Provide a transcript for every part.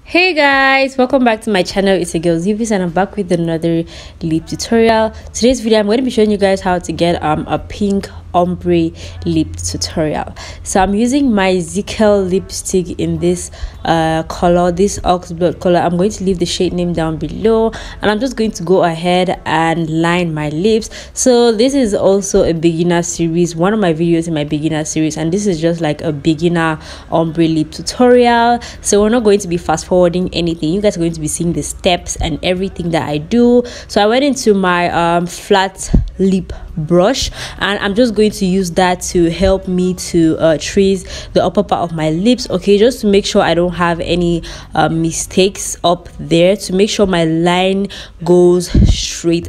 Hey guys, welcome back to my channel. It's a girl Zivis and I'm back with another lip tutorial. Today's video I'm going to be showing you guys how to get a pink ombre lip tutorial. So I'm using my Zickel lipstick in this color, this oxblood color. I'm going to leave the shade name down below, and I'm just going to go ahead and line my lips. So this is also a beginner series, one of my videos in my beginner series, and this is just like a beginner ombre lip tutorial. So we're not going to be fast forwarding anything. You guys are going to be seeing the steps and everything that I do. So I went into my flat lip brush, and I'm just going to use that to help me to trace the upper part of my lips, okay, just to make sure I don't have any mistakes up there, to make sure my line goes straight.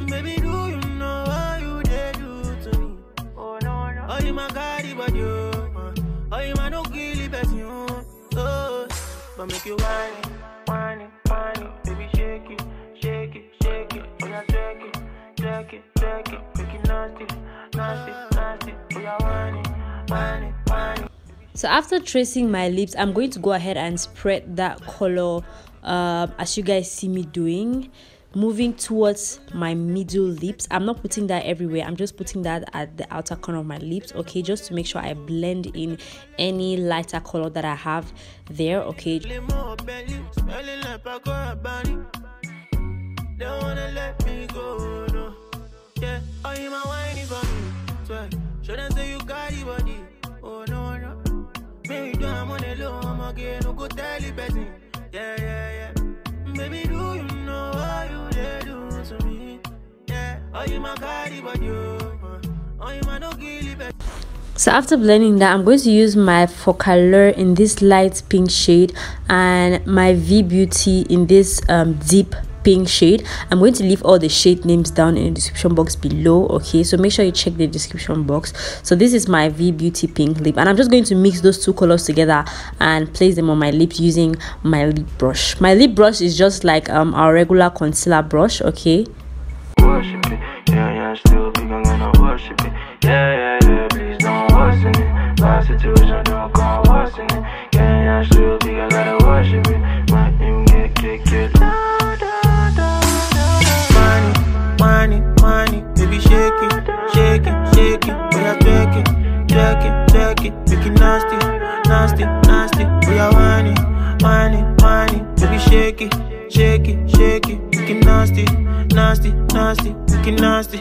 So after tracing my lips, I'm going to go ahead and spread that color as you guys see me doing, moving towards my middle lips. I'm not putting that everywhere, I'm just putting that at the outer corner of my lips, okay, just to make sure I blend in any lighter color that I have there, okay. So after blending that, I'm going to use my Focalure in this light pink shade and my V Beauty in this deep pink shade. I'm going to leave all the shade names down in the description box below, okay, so make sure you check the description box. So this is my V Beauty pink lip, and I'm just going to mix those two colors together and place them on my lips using my lip brush. My lip brush is just like our regular concealer brush, okay. Worship it, yeah, still be gonna worship it, yeah, please don't worsen it. My situation don't go worsen it, yeah, still be gonna worship it. Might even get money, baby, shake it, oh yeah, jerk it, make it nasty, oh yeah, money, baby, shake it, make it nasty, make it nasty.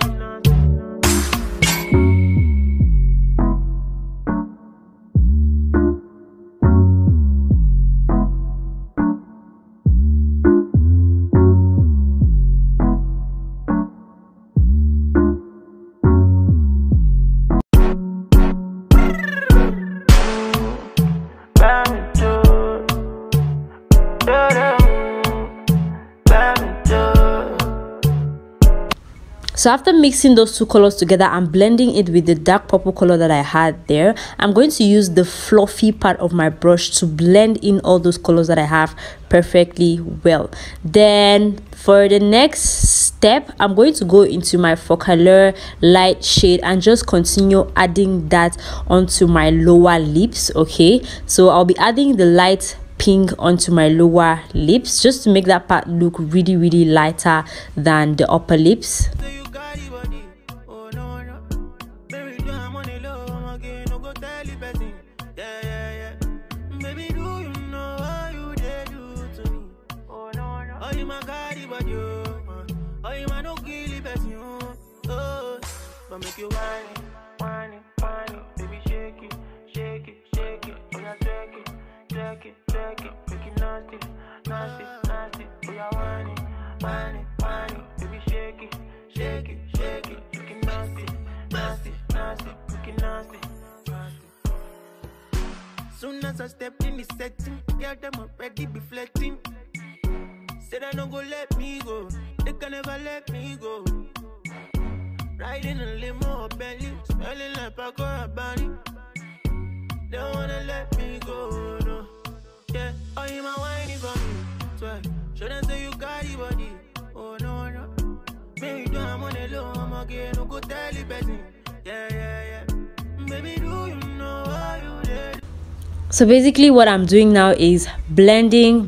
So after mixing those two colors together and blending it with the dark purple color that I had there, I'm going to use the fluffy part of my brush to blend in all those colors that I have perfectly well. Then for the next step, I'm going to go into my Focalure light shade and just continue adding that onto my lower lips, okay. So I'll be adding the light pink onto my lower lips just to make that part look really lighter than the upper lips. Make you whine it, baby, shake it, oh yeah, jerk it, make it nasty, oh yeah, whine it, baby, shake it, make it nasty, make it nasty. Soon as I step in the setting, girl, them already be flirting. Said I don't go let me go, they can never let me go. Riding a limo, belly, smelling like Paco Rabanne. Don't wanna let me go, no. Yeah, oh, you my whiny for me. Swear, should I say you got the body? Oh, no. Maybe do I'm on the low, I'm again, no go tell you better. Yeah. Baby, do you know how you did? So basically what I'm doing now is blending.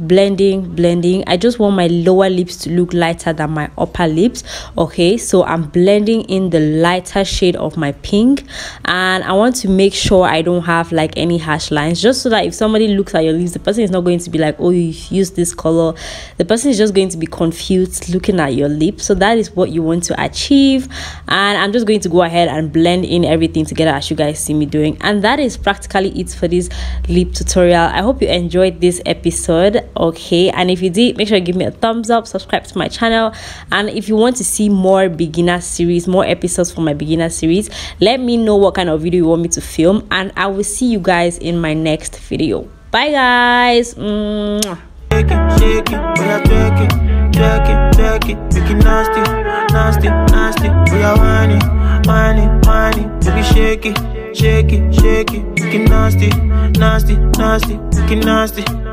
I just want my lower lips to look lighter than my upper lips. Okay, so I'm blending in the lighter shade of my pink, and I want to make sure I don't have like any harsh lines, just so that if somebody looks at your lips, the person is not going to be like, oh, you've used this color. The person is just going to be confused looking at your lips. So that is what you want to achieve, and I'm just going to go ahead and blend in everything together as you guys see me doing. And that is practically it for this lip tutorial. I hope you enjoyed this episode. Okay, and if you did, make sure you give me a thumbs up, subscribe to my channel, and if you want to see more beginner series, more episodes for my beginner series, let me know what kind of video you want me to film, and I will see you guys in my next video. Bye guys. Mwah. Shake it, we are jerk it, make it nasty, we are whining, baby shake it, make it nasty, make it nasty.